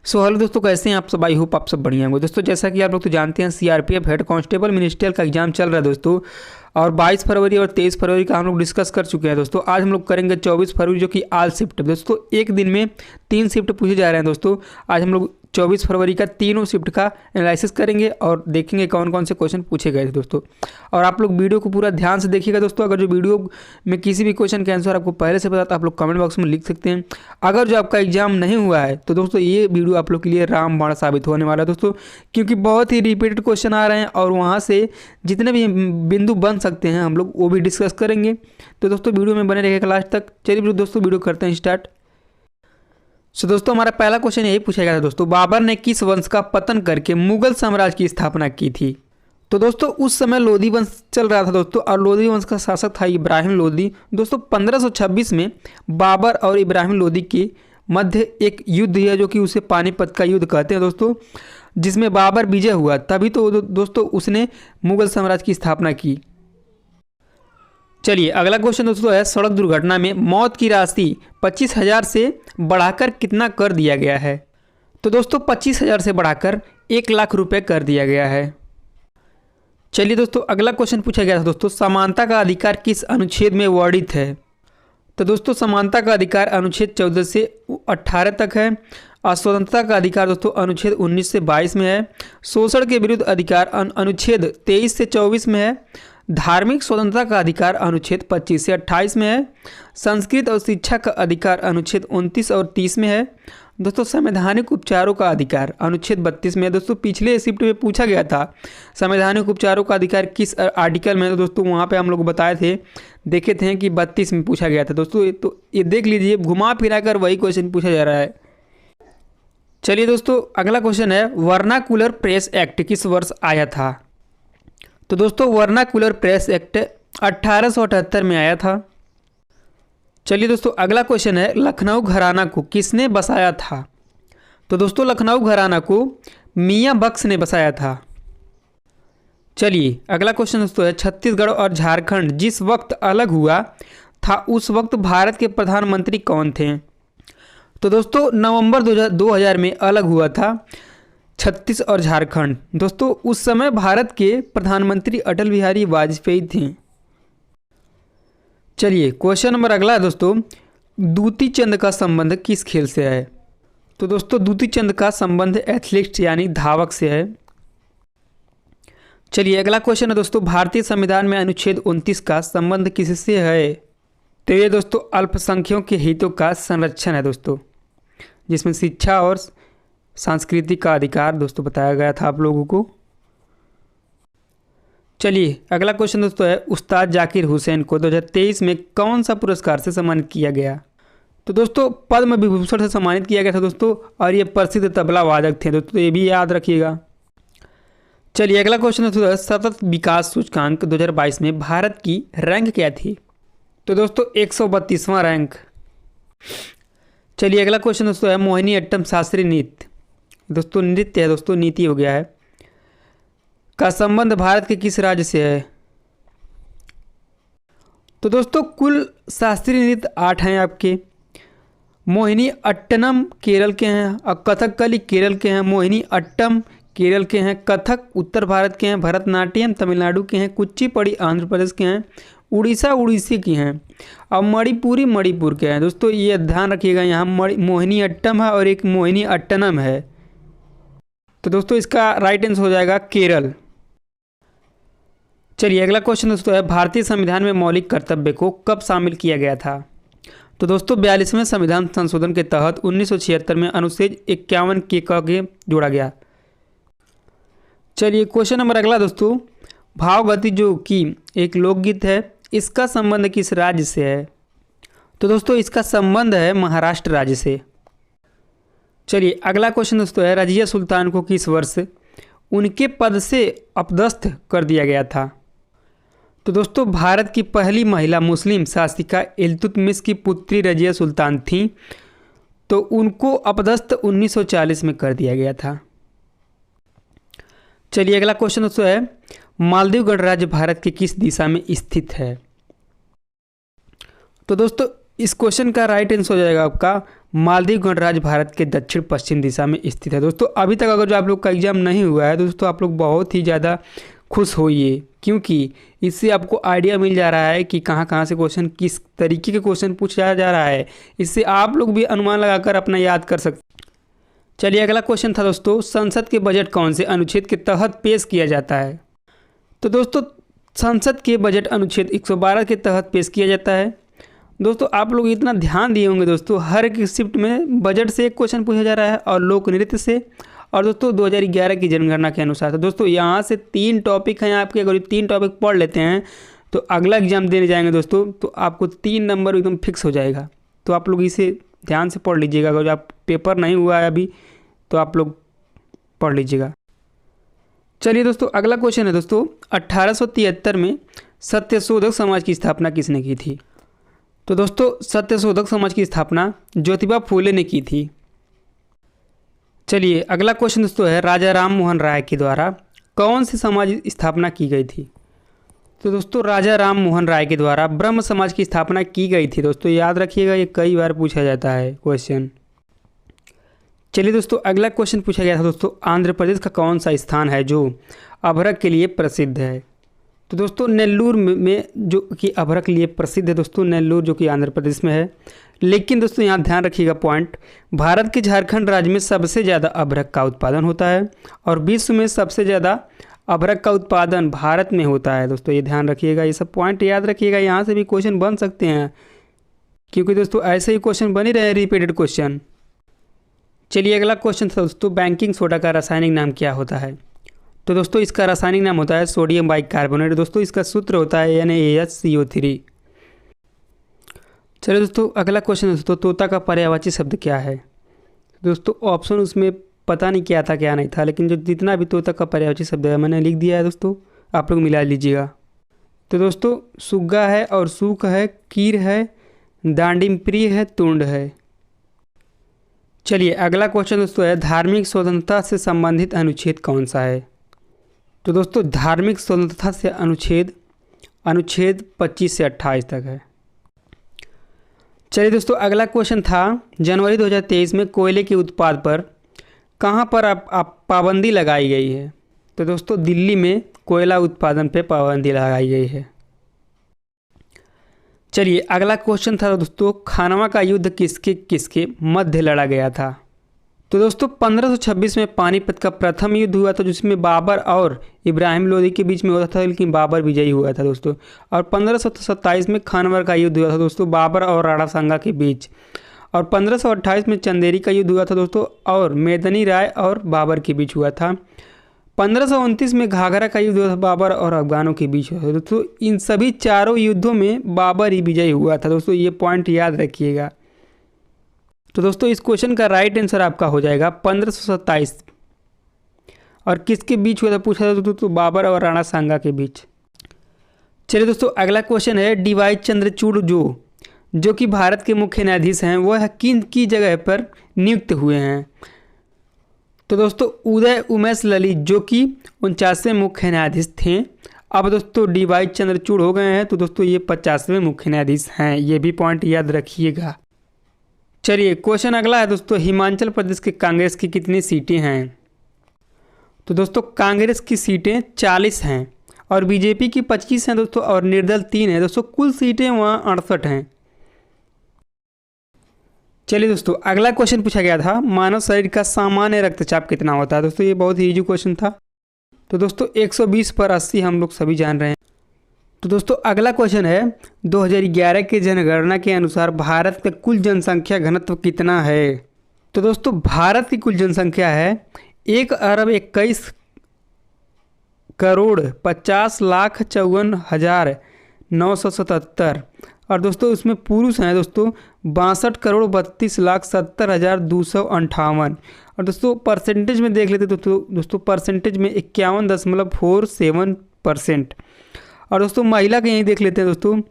Hello दोस्तों, कैसे हैं आप सब। आई होप आप सब बढ़िया होंगे। दोस्तों जैसा कि आप लोग तो जानते हैं, सीआरपीएफ हेड कांस्टेबल मिनिस्ट्रियल का एग्जाम चल रहा है दोस्तों। और 22 फरवरी और 23 फरवरी का हम लोग डिस्कस कर चुके हैं दोस्तों। आज हम लोग करेंगे 24 फरवरी, जो कि आल शिफ्ट है दोस्तों। एक दिन में 3 शिफ्ट पूछे जा रहे हैं दोस्तों। आज हम लोग 24 फरवरी का तीनों शिफ्ट का एनालिसिस करेंगे और देखेंगे कौन कौन से क्वेश्चन पूछे गए थे दोस्तों। और आप लोग वीडियो को पूरा ध्यान से देखिएगा दोस्तों। अगर जो वीडियो में किसी भी क्वेश्चन का आंसर आपको पहले से पता तो आप लोग कमेंट बॉक्स में लिख सकते हैं। अगर जो आपका एग्जाम नहीं हुआ है तो दोस्तों ये वीडियो आप लोग के लिए रामबाण साबित होने वाला है दोस्तों, क्योंकि बहुत ही रिपीटेड क्वेश्चन आ रहे हैं और वहाँ से जितने भी बिंदु बन सकते हैं हम लोग वो भी डिस्कस करेंगे। तो दोस्तों वीडियो में बने रहिएगा लास्ट तक। चलिए दोस्तों वीडियो करते हैं स्टार्ट। दोस्तों हमारा पहला क्वेश्चन यही पूछा गया था दोस्तों, बाबर ने किस वंश का पतन करके मुगल साम्राज्य की स्थापना की थी। तो दोस्तों उस समय लोधी वंश चल रहा था दोस्तों, और लोधी वंश का शासक था इब्राहिम लोधी। दोस्तों 1526 में बाबर और इब्राहिम लोधी के मध्य एक युद्ध है, जो कि उसे पानीपत का युद्ध कहते हैं दोस्तों, जिसमें बाबर विजय हुआ। तभी तो दोस्तों उसने मुगल साम्राज्य की स्थापना की। चलिए अगला क्वेश्चन दोस्तों है, सड़क दुर्घटना में मौत की राशि 25,000 से बढ़ाकर कितना कर दिया गया है। तो दोस्तों 25,000 से बढ़ाकर 1,00,000 रुपये कर दिया गया है। चलिए दोस्तों अगला क्वेश्चन पूछा गया था दोस्तों, समानता का अधिकार किस अनुच्छेद में वर्णित है। तो दोस्तों समानता का अधिकार अनुच्छेद 14 से 18 तक है। स्वतंत्रता का अधिकार दोस्तों अनुच्छेद 19 से 22 में है। शोषण के विरुद्ध अधिकार अनुच्छेद 23 से 24 में है। धार्मिक स्वतंत्रता का अधिकार अनुच्छेद 25 से 28 में है। संस्कृत और शिक्षा का अधिकार अनुच्छेद 29 और 30 में है। दोस्तों संवैधानिक उपचारों का अधिकार अनुच्छेद 32 में है। दोस्तों पिछले शिफ्ट में पूछा गया था संवैधानिक उपचारों का अधिकार किस आर्टिकल में है। तो दोस्तों वहाँ पे हम लोग बताए थे, देखे थे कि 32 में पूछा गया था दोस्तों। तो ये देख लीजिए, घुमा फिरा कर वही क्वेश्चन पूछा जा रहा है। चलिए दोस्तों अगला क्वेश्चन है, वर्नाकुलर प्रेस एक्ट किस वर्ष आया था। तो दोस्तों वर्नाकुलर प्रेस एक्ट 1878 में आया था। चलिए दोस्तों अगला क्वेश्चन है, लखनऊ घराना को किसने बसाया था। तो दोस्तों लखनऊ घराना को मियाँ बख्श ने बसाया था। चलिए अगला क्वेश्चन दोस्तों है, छत्तीसगढ़ और झारखंड जिस वक्त अलग हुआ था उस वक्त भारत के प्रधानमंत्री कौन थे। तो दोस्तों नवंबर 2000 में अलग हुआ था छत्तीस और झारखंड। दोस्तों उस समय भारत के प्रधानमंत्री अटल बिहारी वाजपेयी थे। चलिए क्वेश्चन नंबर अगला है दोस्तों, दूती चंद का संबंध किस खेल से है। तो दोस्तों दूती चंद का संबंध एथलीट यानी धावक से है। चलिए अगला क्वेश्चन है दोस्तों, भारतीय संविधान में अनुच्छेद 29 का संबंध किससे है। तो ये दोस्तों अल्पसंख्यकों के हितों का संरक्षण है दोस्तों, जिसमें शिक्षा और सांस्कृतिक का अधिकार दोस्तों बताया गया था आप लोगों को। चलिए अगला क्वेश्चन दोस्तों है, उस्ताद जाकिर हुसैन को 2023 में कौन सा पुरस्कार से सम्मानित किया गया। तो दोस्तों पद्म विभूषण से सम्मानित किया गया था दोस्तों, और ये प्रसिद्ध तबला वादक थे दोस्तों, ये भी याद रखिएगा। चलिए अगला क्वेश्चन दोस्तों है, सतत विकास सूचकांक 2022 में भारत की रैंक क्या थी। तो दोस्तों 132वां रैंक। चलिए अगला क्वेश्चन दोस्तों है, मोहिनी अट्टम शास्त्रीय नृत्य, दोस्तों नृत्य है दोस्तों, नीति हो गया है, का संबंध भारत के किस राज्य से है। तो दोस्तों कुल शास्त्रीय नृत्य 8 हैं आपके। मोहिनी अट्टनम केरल के हैं, और कथकली केरल के हैं, मोहिनी अट्टम केरल के हैं, कथक उत्तर भारत के हैं, भरतनाट्यम तमिलनाडु के हैं, कुचिपुड़ी आंध्र प्रदेश के हैं, उड़ीसा उड़ीसी की हैं, और मणिपुरी मणिपुर के हैं। दोस्तों ये ध्यान रखिएगा, यहाँ मोहिनी अट्टम है और एक मोहिनी अट्टनम है। तो दोस्तों इसका राइट आंसर हो जाएगा केरल। चलिए अगला क्वेश्चन दोस्तों है, भारतीय संविधान में मौलिक कर्तव्य को कब शामिल किया गया था। तो दोस्तों 42वें संविधान संशोधन के तहत 1976 में अनुच्छेद 51 के जोड़ा गया। चलिए क्वेश्चन नंबर अगला दोस्तों, भावगति जो कि एक लोकगीत है, इसका संबंध किस राज्य से है। तो दोस्तों इसका संबंध है महाराष्ट्र राज्य से। चलिए अगला क्वेश्चन दोस्तों है, रजिया सुल्तान को किस वर्ष उनके पद से अपदस्थ कर दिया गया था। तो दोस्तों भारत की पहली महिला मुस्लिम शासिका इल्तुतमिश की पुत्री रजिया सुल्तान थी, तो उनको अपदस्थ 1940 में कर दिया गया था। चलिए अगला क्वेश्चन दोस्तों है, मालदीव गणराज्य भारत की किस दिशा में स्थित है। तो दोस्तों इस क्वेश्चन का राइट आंसर हो जाएगा आपका मालदीव गणराज्य भारत के दक्षिण पश्चिम दिशा में स्थित है। दोस्तों अभी तक अगर जो आप लोग का एग्जाम नहीं हुआ है दोस्तों, आप लोग बहुत ही ज़्यादा खुश होइए, क्योंकि इससे आपको आइडिया मिल जा रहा है कि कहाँ कहाँ से क्वेश्चन, किस तरीके के क्वेश्चन पूछा जा रहा है। इससे आप लोग भी अनुमान लगाकर अपना याद कर सकते। चलिए अगला क्वेश्चन था दोस्तों, संसद के बजट कौन से अनुच्छेद के तहत पेश किया जाता है। तो दोस्तों संसद के बजट अनुच्छेद 112 के तहत पेश किया जाता है। दोस्तों आप लोग इतना ध्यान दिए होंगे दोस्तों, हर एक शिफ्ट में बजट से एक क्वेश्चन पूछा जा रहा है और लोक नृत्य से, और दोस्तों 2011 की जनगणना के अनुसार। तो दोस्तों यहाँ से 3 टॉपिक हैं आपके, अगर 3 टॉपिक पढ़ लेते हैं तो अगला एग्जाम देने जाएंगे दोस्तों तो आपको 3 नंबर एकदम फिक्स हो जाएगा। तो आप लोग इसे ध्यान से पढ़ लीजिएगा, अगर आप पेपर नहीं हुआ है अभी तो आप लोग पढ़ लीजिएगा। चलिए दोस्तों अगला क्वेश्चन है दोस्तों, 1873 में सत्यशोधक समाज की स्थापना किसने की थी। तो दोस्तों सत्यशोधक समाज की स्थापना ज्योतिबा फूले ने की थी। चलिए अगला क्वेश्चन दोस्तों है, राजा राम मोहन राय के द्वारा कौन सी समाज स्थापना की गई थी। तो दोस्तों राजा राम मोहन राय के द्वारा ब्रह्म समाज की स्थापना की गई थी। दोस्तों याद रखिएगा, ये कई बार पूछा जाता है क्वेश्चन। चलिए दोस्तों अगला क्वेश्चन पूछा गया था दोस्तों, आंध्र प्रदेश का कौन सा स्थान है जो अभ्रक के लिए प्रसिद्ध है। तो दोस्तों नेल्लूर में जो कि अभ्रक के लिए प्रसिद्ध है दोस्तों, नेल्लूर जो कि आंध्र प्रदेश में है। लेकिन दोस्तों यहाँ ध्यान रखिएगा पॉइंट, भारत के झारखंड राज्य में सबसे ज़्यादा अभ्रक का उत्पादन होता है और विश्व में सबसे ज़्यादा अभ्रक का उत्पादन भारत में होता है। दोस्तों ये ध्यान रखिएगा, ये सब पॉइंट याद रखिएगा, यहाँ से भी क्वेश्चन बन सकते हैं, क्योंकि दोस्तों ऐसे ही क्वेश्चन बन ही रहे रिपीटेड क्वेश्चन। चलिए अगला क्वेश्चन था दोस्तों, बैंकिंग सोडा का रासायनिक नाम क्या होता है। तो दोस्तों इसका रासायनिक नाम होता है सोडियम बाइकार्बोनेट। दोस्तों इसका सूत्र होता है NaHCO3। चलिए दोस्तों अगला क्वेश्चन दोस्तों, तोता का पर्यायवाची शब्द क्या है। दोस्तों ऑप्शन उसमें पता नहीं क्या था क्या नहीं था, लेकिन जो जितना भी तोता का पर्यायवाची शब्द है मैंने लिख दिया है दोस्तों, आप लोग मिला लीजिएगा। तो दोस्तों सुग्गा है और सूख है, कीर है, दांडिम प्रिय है, तुंड है। चलिए अगला क्वेश्चन दोस्तों है, धार्मिक स्वतंत्रता से संबंधित अनुच्छेद कौन सा है। तो दोस्तों धार्मिक स्वतंत्रता से अनुच्छेद 25 से 28 तक है। चलिए दोस्तों अगला क्वेश्चन था, जनवरी 2023 में कोयले के उत्पाद पर कहाँ पर आप पाबंदी लगाई गई है। तो दोस्तों दिल्ली में कोयला उत्पादन पे पाबंदी लगाई गई है। चलिए अगला क्वेश्चन था दोस्तों, खानवा का युद्ध किसके किसके मध्य लड़ा गया था। तो दोस्तों 1526 में पानीपत का प्रथम युद्ध हुआ था, जिसमें बाबर और इब्राहिम लोदी के बीच में हुआ था, लेकिन बाबर विजयी हुआ था दोस्तों। और 1527 में खानवा का युद्ध हुआ था दोस्तों, बाबर और राणा सांगा के बीच। और 1528 में चंदेरी का युद्ध हुआ था दोस्तों, और मेदनी राय और बाबर के बीच हुआ था। 1529 में घाघरा का युद्ध हुआ था, बाबर और अफगानों के बीच हुआ था दोस्तों। इन सभी चारों युद्धों में बाबर ही विजयी हुआ था दोस्तों, ये पॉइंट याद रखिएगा। तो दोस्तों इस क्वेश्चन का राइट आंसर आपका हो जाएगा 1527। और किसके बीच हुआ था पूछा था दोस्तों, तो बाबर और राणा सांगा के बीच। चलिए दोस्तों अगला क्वेश्चन है, DY चंद्रचूड़ जो कि भारत के मुख्य न्यायाधीश हैं, वह किन की जगह पर नियुक्त हुए हैं। तो दोस्तों उदय उमेश ललित जो कि 49वें मुख्य न्यायाधीश थे, अब दोस्तों DY चंद्रचूड़ हो गए हैं, तो दोस्तों ये 50वें मुख्य न्यायाधीश हैं, ये भी पॉइंट याद रखिएगा। चलिए क्वेश्चन अगला है दोस्तों, हिमाचल प्रदेश के कांग्रेस की कितनी सीटें हैं। तो दोस्तों कांग्रेस की सीटें 40 हैं और बीजेपी की 25 हैं दोस्तों, और निर्दल 3 है दोस्तों, कुल सीटें वहाँ 68 हैं। चलिए दोस्तों अगला क्वेश्चन पूछा गया था, मानव शरीर का सामान्य रक्तचाप कितना होता है। दोस्तों ये बहुत ही इजी क्वेश्चन था। तो दोस्तों 120/80 हम लोग सभी जान रहे हैं। तो दोस्तों अगला क्वेश्चन है, 2011 के जनगणना के अनुसार भारत का कुल जनसंख्या घनत्व कितना है। तो दोस्तों भारत की कुल जनसंख्या है 1,21,50,54,977। और दोस्तों उसमें पुरुष हैं दोस्तों 62,32,70,258। और दोस्तों परसेंटेज में देख लेते दोस्तों परसेंटेज में 51.47%। और दोस्तों महिला के यहीं देख लेते हैं दोस्तों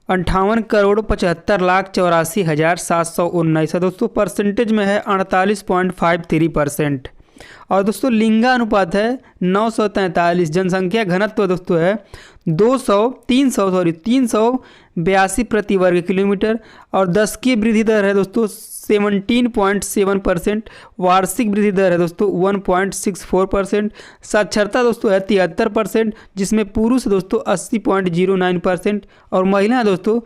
58,75,84,719 है दोस्तों, परसेंटेज में है 48.53%। और दोस्तों लिंगानुपात है 943। जनसंख्या घनत्व दोस्तों है 382 प्रति वर्ग किलोमीटर। और 10 की वृद्धि दर है दोस्तों 17.7%। वार्षिक वृद्धि दर है दोस्तों 1.64%। साक्षरता दोस्तों है 73%, जिसमें पुरुष दोस्तों 80.09% और महिला दोस्तों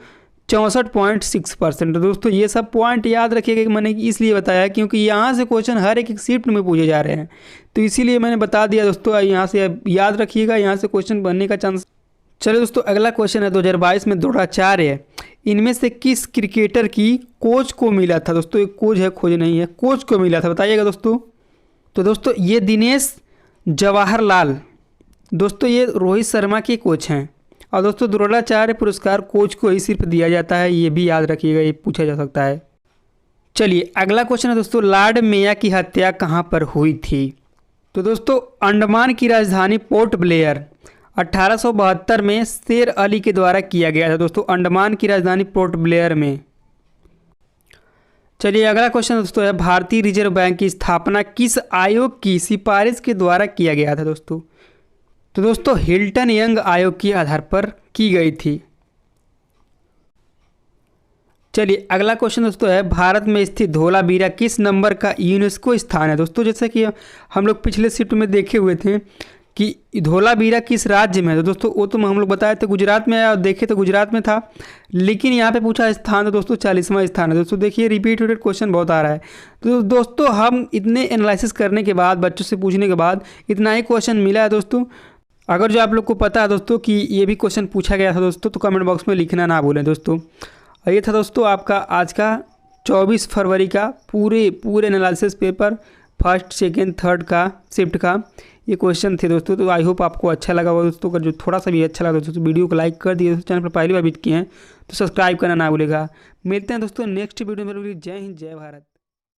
64.6%। दोस्तों ये सब पॉइंट याद रखिएगा कि मैंने इसलिए बताया क्योंकि यहाँ से क्वेश्चन हर एक शिफ्ट में पूछे जा रहे हैं, तो इसीलिए मैंने बता दिया दोस्तों। यहाँ से याद रखिएगा, यहाँ से क्वेश्चन बनने का चांस। चलिए दोस्तों अगला क्वेश्चन है 2022 में द्रोणाचार्य इनमें से किस क्रिकेटर की कोच को मिला था। दोस्तों एक कोच है, खोज नहीं है, कोच को मिला था, बताइएगा दोस्तों। तो दोस्तों ये दिनेश जवाहरलाल, दोस्तों ये रोहित शर्मा के कोच हैं। और दोस्तों द्रोणाचार्य पुरस्कार कोच को ही सिर्फ दिया जाता है, ये भी याद रखिएगा, ये पूछा जा सकता है। चलिए अगला क्वेश्चन है दोस्तों, लॉर्ड मेयो की हत्या कहाँ पर हुई थी। तो दोस्तों अंडमान की राजधानी पोर्ट ब्लेयर 1872 में शेर अली के द्वारा किया गया था। दोस्तों अंडमान की राजधानी पोर्ट ब्लेयर में। चलिए अगला क्वेश्चन दोस्तों है, भारतीय रिजर्व बैंक की स्थापना किस आयोग की सिफारिश के द्वारा किया गया था दोस्तों। तो दोस्तों हिल्टन यंग आयोग के आधार पर की गई थी। चलिए अगला क्वेश्चन दोस्तों है, भारत में स्थित धोलावीरा किस नंबर का यूनेस्को स्थान है। दोस्तों जैसे कि हम लोग पिछले शिफ्ट में देखे हुए थे कि धोलावीरा किस राज्य में है। तो दोस्तों वो तो हम लोग बताए थे गुजरात में, और देखे तो गुजरात में था, लेकिन यहाँ पे पूछा स्थान तो दोस्तों 40वां स्थान है। दोस्तों देखिए रिपीटेड क्वेश्चन बहुत आ रहा है। तो दोस्तों हम इतने एनालिसिस करने के बाद, बच्चों से पूछने के बाद इतना ही क्वेश्चन मिला है दोस्तों। अगर जो आप लोग को पता है दोस्तों कि ये भी क्वेश्चन पूछा गया था दोस्तों, तो कमेंट बॉक्स में लिखना ना भूलें दोस्तों। ये था दोस्तों आपका आज का 24 फरवरी का पूरे analysis paper first second third का शिफ्ट का ये क्वेश्चन थे दोस्तों। तो आई होप आपको अच्छा लगा होगा दोस्तों। अगर जो थोड़ा सा भी अच्छा लगा दोस्तों तो वीडियो को लाइक कर दिए। चैनल पर पहली बार विजिट किए हैं तो सब्सक्राइब करना ना भूलेगा। मिलते हैं दोस्तों नेक्स्ट वीडियो में। जय हिंद जय भारत।